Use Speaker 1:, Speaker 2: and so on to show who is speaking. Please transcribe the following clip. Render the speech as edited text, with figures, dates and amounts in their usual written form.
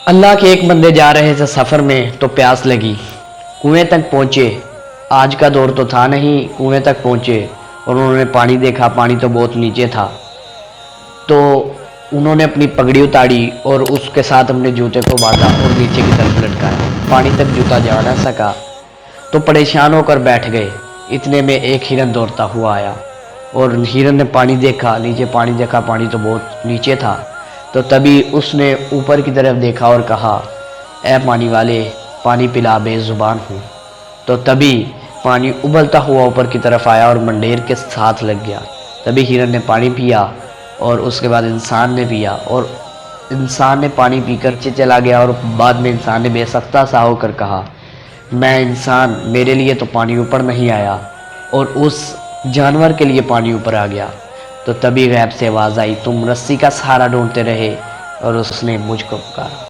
Speaker 1: اللہ کے ایک بندے جا رہے تھے سفر میں تو پیاس لگی، کنویں تک پہنچے۔ آج کا دور تو تھا نہیں، کنویں تک پہنچے اور انہوں نے پانی دیکھا، پانی تو بہت نیچے تھا۔ تو انہوں نے اپنی پگڑی اتاری اور اس کے ساتھ اپنے جوتے کو باندھا اور نیچے کی طرف لٹکایا۔ پانی تک جوتا جا نہ سکا تو پریشان ہو کر بیٹھ گئے۔ اتنے میں ایک ہرن دوڑتا ہوا آیا اور ہرن نے پانی دیکھا، نیچے پانی دیکھا، پانی تو بہت نیچے تھا۔ تو تبھی اس نے اوپر کی طرف دیکھا اور کہا، اے پانی والے، پانی پلا، بے زبان ہوں۔ تو تبھی پانی ابلتا ہوا اوپر کی طرف آیا اور منڈیر کے ساتھ لگ گیا۔ تبھی ہرن نے پانی پیا اور اس کے بعد انسان نے پیا، اور انسان نے پانی پی کر چلا گیا، اور بعد میں انسان نے بے سختہ سا ہو کر کہا، میں انسان، میرے لیے تو پانی اوپر نہیں آیا، اور اس جانور کے لیے پانی اوپر آ گیا۔ تو تبھی غیب سے آواز آئی، تم رسی کا سہارا ڈھونڈتے رہے اور اس نے مجھ کو پکارا۔